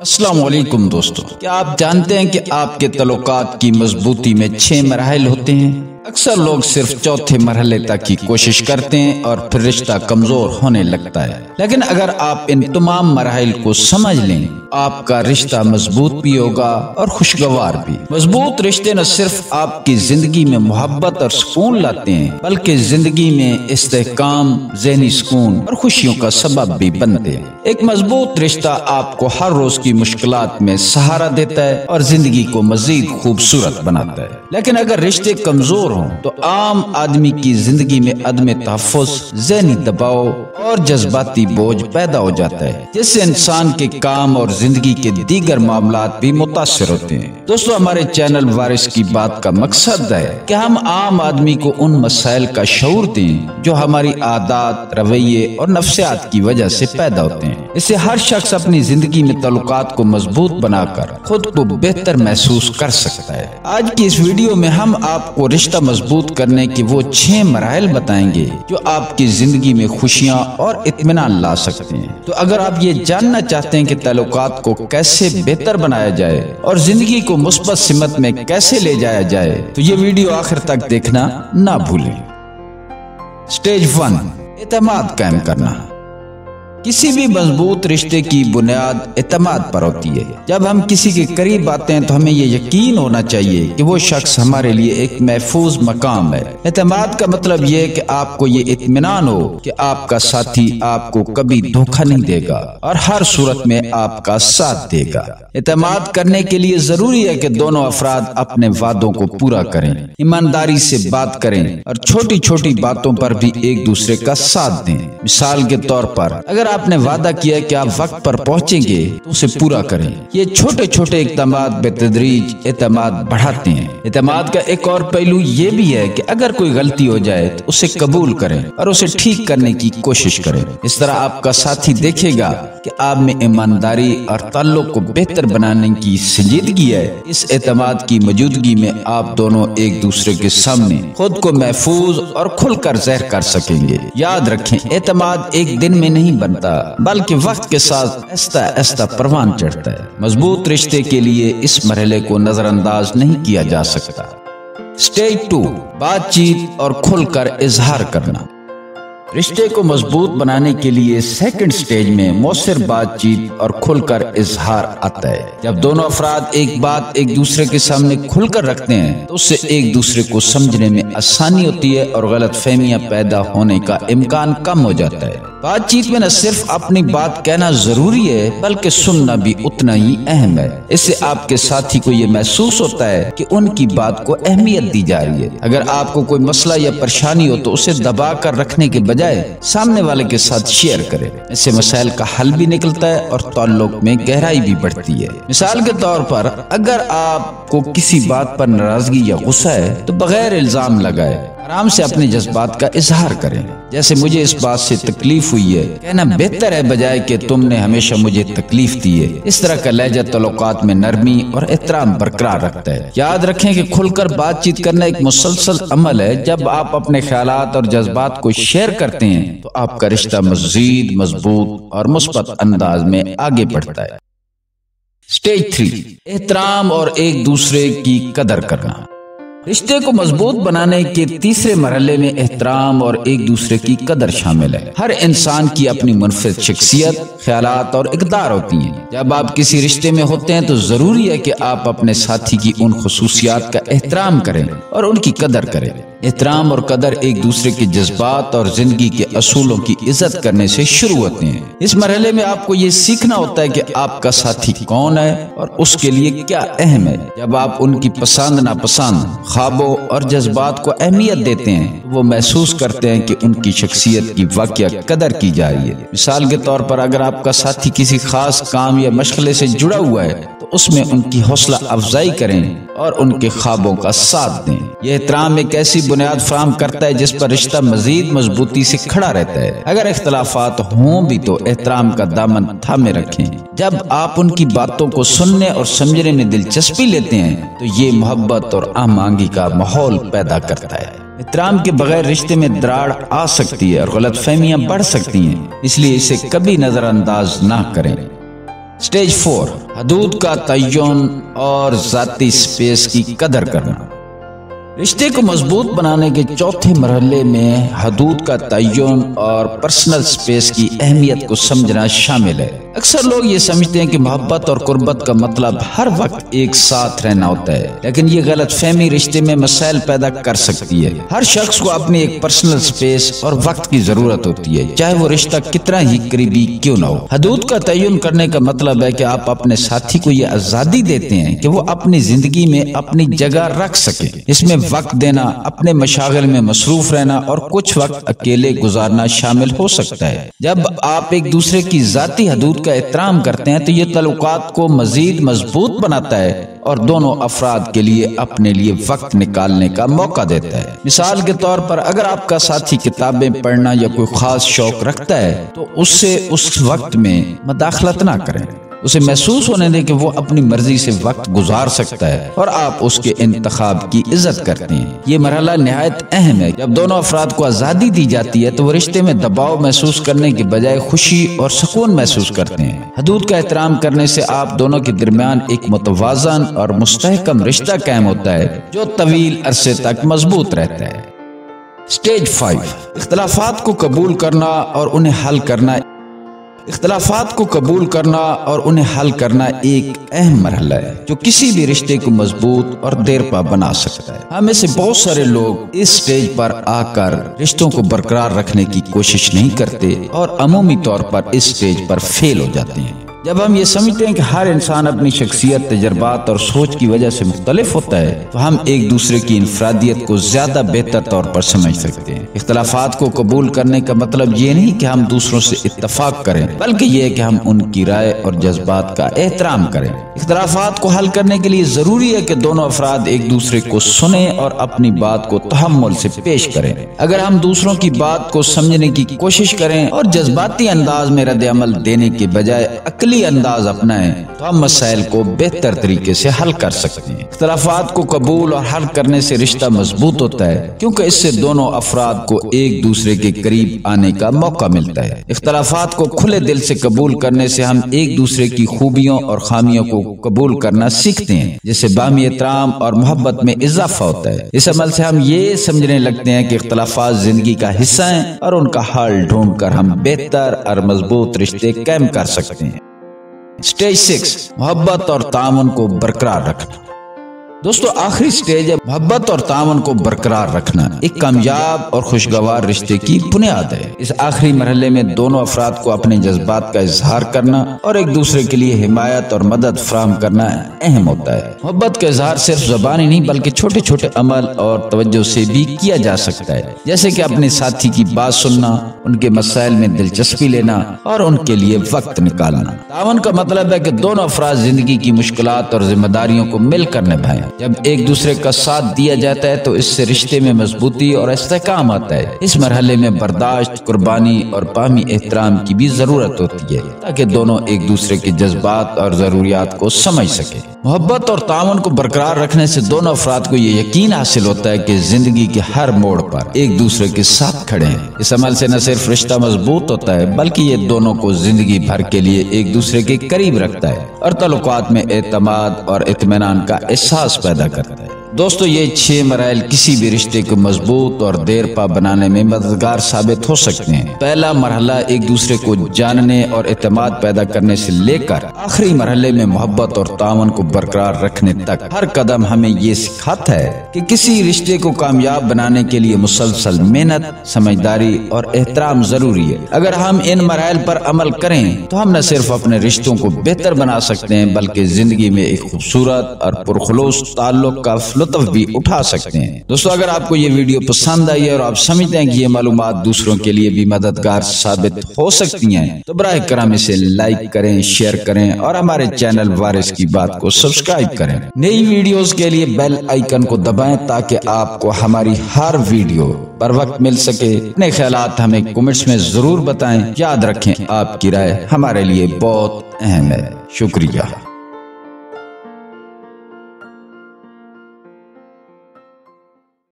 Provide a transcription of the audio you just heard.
السلام علیکم دوستو، کیا آپ جانتے ہیں کہ آپ کے تعلقات کی مضبوطی میں 6 مراحل ہوتے ہیں؟ اکثر لوگ صرف چوتھے مرحلے تک کی کوشش کرتے ہیں اور پھر رشتہ کمزور ہونے لگتا ہے، لیکن اگر آپ ان تمام مراحل کو سمجھ لیں آپ کا رشتہ مضبوط بھی ہوگا اور خوشگوار بھی۔ مضبوط رشتے نہ صرف آپ کی زندگی میں محبت اور سکون لاتے ہیں بلکہ زندگی میں استحکام، ذہنی سکون اور خوشیوں کا سبب بھی بنتے ہیں۔ ایک مضبوط رشتہ آپ کو ہر روز کی مشکلات میں سہارا دیتا ہے اور زندگی کو مزید خوبصورت بناتا ہے، لیکن اگر رشتے کمزور ہوں تو عام آدمی کی زندگی میں عدم تحفظ، ذہنی دباؤ اور جذباتی بوجھ پیدا ہو جاتا ہے، جس سے انسان کے کام اور زندگی کے دیگر معاملات بھی متاثر ہوتے ہیں۔ دوستو، ہمارے چینل وارث کی بات کا مقصد ہے کہ ہم عام آدمی کو ان مسائل کا شعور دیں جو ہماری عادات، رویے اور نفسیات کی وجہ سے پیدا ہوتے ہیں۔ اس سے ہر شخص اپنی زندگی میں تعلقات کو مضبوط بنا کر خود کو بہتر محسوس کر سکتا ہے۔ آج کی اس ویڈیو میں ہم آپ کو رشتہ مضبوط کرنے کے وہ 6 مراحل بتائیں گے جو آپ کی زندگی میں خوشیاں اور اطمینان لا سکتے ہیں۔ تو اگر آپ یہ جاننا چاہتے ہیں کہ تعلقات کو کیسے بہتر بنایا جائے اور زندگی کو مثبت سمت میں کیسے لے جایا جائے تو یہ ویڈیو آخر تک دیکھنا نہ بھولیں۔ سٹیج 1، اعتماد قائم کرنا۔ کسی بھی مضبوط رشتے کی بنیاد اعتماد پر ہوتی ہے۔ جب ہم کسی کے قریب آتے ہیں تو ہمیں یہ یقین ہونا چاہیے کہ وہ شخص ہمارے لیے ایک محفوظ مقام ہے۔ اعتماد کا مطلب یہ ہے کہ آپ کو یہ اطمینان ہو کہ آپ کا ساتھی آپ کو کبھی دھوکہ نہیں دے گا اور ہر صورت میں آپ کا ساتھ دے گا۔ اعتماد کرنے کے لیے ضروری ہے کہ دونوں افراد اپنے وعدوں کو پورا کریں، ایمانداری سے بات کریں اور چھوٹی چھوٹی باتوں پر بھی ایک دوسرے کا ساتھ دیں۔ مثال کے طور پر، اگر آپ نے وعدہ کیا کہ آپ وقت پر پہنچیں گے تو اسے پورا کریں۔ یہ چھوٹے چھوٹے اقدامات بتدریج اعتماد بڑھاتے ہیں۔ اعتماد کا ایک اور پہلو یہ بھی ہے کہ اگر کوئی غلطی ہو جائے تو اسے قبول کریں اور اسے ٹھیک کرنے کی کوشش کریں۔ اس طرح آپ کا ساتھی دیکھے گا کہ آپ میں ایمانداری اور تعلق کو بہتر بنانے کی سنجیدگی ہے۔ اس اعتماد کی موجودگی میں آپ دونوں ایک دوسرے کے سامنے خود کو محفوظ اور کھل کر ظاہر کر سکیں گے۔ یاد رکھیں، اعتماد ایک دن میں نہیں بنتا بلکہ وقت کے ساتھ آہستہ آہستہ پروان چڑھتا ہے۔ مضبوط رشتے کے لیے اس مرحلے کو نظر انداز نہیں کیا جا سکتا۔ سٹیج 2، بات چیت اور کھل کر اظہار کرنا۔ رشتے کو مضبوط بنانے کے لیے سیکنڈ سٹیج میں مؤثر بات چیت اور کھل کر اظہار آتا ہے۔ جب دونوں افراد ایک بات ایک دوسرے کے سامنے کھل کر رکھتے ہیں تو اس سے ایک دوسرے کو سمجھنے میں آسانی ہوتی ہے اور غلط فہمیاں پیدا ہونے کا امکان کم ہو جاتا ہے۔ بات چیت میں نہ صرف اپنی بات کہنا ضروری ہے بلکہ سننا بھی اتنا ہی اہم ہے۔ اس سے آپ کے ساتھی کو یہ محسوس ہوتا ہے کہ ان کی بات کو اہمیت دی جا رہی ہے۔ اگر آپ کو کوئی مسئلہ یا پریشانی ہو تو اسے دبا کر رکھنے کے بجائے سامنے والے کے ساتھ شیئر کریں۔ اس سے مسائل کا حل بھی نکلتا ہے اور تعلق میں گہرائی بھی بڑھتی ہے۔ مثال کے طور پر، اگر آپ کو کسی بات پر ناراضگی یا غصہ ہے تو بغیر الزام لگائے آرام سے اپنے جذبات کا اظہار کریں، جیسے مجھے اس بات سے تکلیف ہوئی ہے، کہنا بہتر ہے بجائے کہ تم نے ہمیشہ مجھے تکلیف دی ہے۔ اس طرح کا لہجہ تعلقات میں نرمی اور احترام برقرار رکھتا ہے۔ یاد رکھیں کہ کھل کر بات چیت کرنا ایک مسلسل عمل ہے۔ جب آپ اپنے خیالات اور جذبات کو شیئر کرتے ہیں تو آپ کا رشتہ مزید مضبوط اور مثبت انداز میں آگے بڑھتا ہے۔ سٹیج 3، احترام اور ایک دوسرے کی قدر کرنا۔ رشتے کو مضبوط بنانے کے تیسرے مرحلے میں احترام اور ایک دوسرے کی قدر شامل ہے۔ ہر انسان کی اپنی منفرد شخصیت، خیالات اور اقدار ہوتی ہیں۔ جب آپ کسی رشتے میں ہوتے ہیں تو ضروری ہے کہ آپ اپنے ساتھی کی ان خصوصیات کا احترام کریں اور ان کی قدر کریں۔ احترام اور قدر ایک دوسرے کے جذبات اور زندگی کے اصولوں کی عزت کرنے سے شروع ہوتے ہیں۔ اس مرحلے میں آپ کو یہ سیکھنا ہوتا ہے کہ آپ کا ساتھی کون ہے اور اس کے لیے کیا اہم ہے۔ جب آپ ان کی پسند ناپسند، خوابوں اور جذبات کو اہمیت دیتے ہیں وہ محسوس کرتے ہیں کہ ان کی شخصیت کی واقعہ قدر کی جا رہی ہے۔ مثال کے طور پر، اگر آپ کا ساتھی کسی خاص کام یا مشغلے سے جڑا ہوا ہے تو اس میں ان کی حوصلہ افزائی کریں اور ان کے خوابوں کا ساتھ دیں۔ یہ احترام ایک ایسی بنیاد فراہم کرتا ہے جس پر رشتہ مزید مضبوطی سے کھڑا رہتا ہے۔ اگر اختلافات ہوں بھی تو احترام کا دامن تھامے رکھیں۔ جب آپ ان کی باتوں کو سننے اور سمجھنے میں دلچسپی لیتے ہیں تو یہ محبت اور ہم آہنگی کا ماحول پیدا کرتا ہے۔ احترام کے بغیر رشتے میں دراڑ آ سکتی ہے اور غلط فہمیاں بڑھ سکتی ہیں، اس لیے اسے کبھی نظر انداز نہ کریں۔ स्टेज 4 हदूद का तय्युन और ذاتی स्पेस की कदर करना। रिश्ते को मजबूत बनाने के चौथे मरहले में हदूद का तय्युन और पर्सनल स्पेस की अहमियत को समझना शामिल है। अक्सर लोग ये समझते हैं कि मोहब्बत और कुर्बत का मतलब हर वक्त एक साथ रहना होता है, लेकिन ये गलत फहमी रिश्ते में मसाइल पैदा कर सकती है। हर शख्स को अपनी एक पर्सनल स्पेस और वक्त की जरूरत होती है, चाहे वो रिश्ता कितना ही करीबी क्यों ना हो। हदूद का तय्युन करने का मतलब है कि आप अपने साथी को ये आजादी देते हैं कि वो अपनी जिंदगी में अपनी जगह रख सके। इसमें वक्त देना, अपने मशागिल में मसरूफ रहना और कुछ वक्त अकेले गुजारना शामिल हो सकता है। जब आप एक दूसरे की जाती हदूद का एहतराम करते हैं तो ये तल्लुकात को मजीद मजबूत बनाता है और दोनों अफराद के लिए अपने लिए वक्त निकालने का मौका देता है। मिसाल के तौर पर अगर आपका साथी किताबें पढ़ना या कोई खास शौक रखता है तो उससे उस वक्त में मदाखलत ना करें। उसे महसूस होने दें कि वो अपनी मर्जी से वक्त गुजार सकता है और आप उसके इंतखाब की इज्जत करते हैं। ये मरहला निहायत अहम है। जब दोनों अफराद को आज़ादी दी जाती है तो वो रिश्ते में दबाव महसूस करने के बजाय खुशी और सुकून महसूस करते हैं। हदूद का एहतराम करने से आप दोनों के दरमियान एक मुतवाज़न और मुस्तहकम रिश्ता कायम होता है जो तवील अरसे तक मजबूत रहता है। स्टेज 5 इख्तिलाफात को कबूल करना और उन्हें हल करना। इख्तिलाफात को कबूल करना और उन्हें हल करना एक अहम मरहला है जो किसी भी रिश्ते को मजबूत और देरपा बना सकता है। हम में से बहुत सारे लोग इस स्टेज पर आकर रिश्तों को बरकरार रखने की कोशिश नहीं करते और अमूमी तौर पर इस स्टेज पर फेल हो जाते हैं। जब हम ये समझते हैं कि हर इंसान अपनी शख्सियत, तजर्बात और सोच की वजह से मुख्तलिफ होता है तो हम एक दूसरे की इनफरादियत को ज्यादा बेहतर तौर पर समझ सकते हैं। इख्तिलाफात को कबूल करने का मतलब ये नहीं कि हम दूसरों से इत्तफाक करें, बल्कि ये है कि हम उनकी राय और जज्बात का एहतराम करें। इख्तिलाफात को हल करने के लिए जरूरी है कि दोनों अफराद एक दूसरे को सुने और अपनी बात को तहम्मुल से पेश करें। अगर हम दूसरों की बात को समझने की कोशिश करें और जज्बाती अंदाज में रद्द अमल देने के बजाय अकली अंदाज अपनाएं तो हम मसाइल को बेहतर तरीके से हल कर सकते हैं। इख्तिलाफात को कबूल और हल करने से रिश्ता मजबूत होता है क्योंकि इससे दोनों अफराद को एक दूसरे के करीब आने का मौका मिलता है। इख्तिलाफात को खुले दिल से कबूल करने से हम एक दूसरे की खूबियों और खामियों को कबूल करना सीखते हैं, जिससे बाहमी एहतराम और मोहब्बत में इजाफा होता है। इस अमल से हम ये समझने लगते हैं कि इख्तिलाफात जिंदगी का हिस्सा हैं और उनका हल ढूंढ कर हम बेहतर और मजबूत रिश्ते कायम कर सकते हैं। स्टेज 6 मोहब्बत और तामुन को बरकरार रखना। दोस्तों, आखिरी स्टेज है मोहब्बत और तामुन को बरकरार रखना। एक कामयाब और खुशगवार रिश्ते की बुनियाद है। इस आखिरी मरहले में दोनों अफराद को अपने जज्बात का इजहार करना और एक दूसरे के लिए हिमायत और मदद फराहम करना अहम होता है। मोहब्बत का इजहार सिर्फ ज़बानी नहीं बल्कि छोटे छोटे अमल और तवज्जो से भी किया जा सकता है, जैसे कि अपने साथी की बात सुनना, उनके मसाइल में दिलचस्पी लेना और उनके लिए वक्त निकालना। तामुन का मतलब है कि दोनों अफराद जिंदगी की मुश्किलात और जिम्मेदारियों को मिलकर निभाएं। जब एक दूसरे का साथ दिया जाता है तो इससे रिश्ते में मजबूती और इस्तेकाम आता है। इस मरहले में बर्दाश्त, कुर्बानी और बाहमी एहतराम की भी जरूरत होती है ताकि दोनों एक दूसरे के जज्बात और जरूरियात को समझ सके। मोहब्बत और तामुन को बरकरार रखने से दोनों अफराद को ये यकीन हासिल होता है कि जिंदगी के हर मोड़ पर एक दूसरे के साथ खड़े हैं। इस अमल से न सिर्फ रिश्ता मजबूत होता है बल्कि ये दोनों को जिंदगी भर के लिए एक दूसरे के करीब रखता है और ताल्लुकात में एतमाद और इत्मीनान का एहसास पैदा करता है। दोस्तों, ये 6 मराइल किसी भी रिश्ते को मजबूत और देरपा बनाने में मददगार साबित हो सकते हैं। पहला मरहला एक दूसरे को जानने और एतमाद पैदा करने से लेकर आखिरी मरहले में मोहब्बत और तामुन को बरकरार रखने तक हर कदम हमें ये सिखाता है कि किसी रिश्ते को कामयाब बनाने के लिए मुसलसल मेहनत, समझदारी और एहतराम जरूरी है। अगर हम इन मराइल पर अमल करें तो हम न सिर्फ अपने रिश्तों को बेहतर बना सकते हैं बल्कि जिंदगी में एक खूबसूरत और पुरखुलूस ताल्लुक का लुत्फ भी उठा सकते हैं। दोस्तों, अगर आपको ये वीडियो पसंद आई है और आप समझते हैं कि ये मालूमात दूसरों के लिए भी मददगार साबित हो सकती हैं तो बराए करम इसे लाइक करें, शेयर करें और हमारे चैनल वारिस की बात को सब्सक्राइब करें। नई वीडियोस के लिए बेल आइकन को दबाएं ताकि आपको हमारी हर वीडियो पर वक्त मिल सके। अपने ख्यालात हमें कमेंट्स में जरूर बताएं। याद रखें, आपकी राय हमारे लिए बहुत अहम है। शुक्रिया।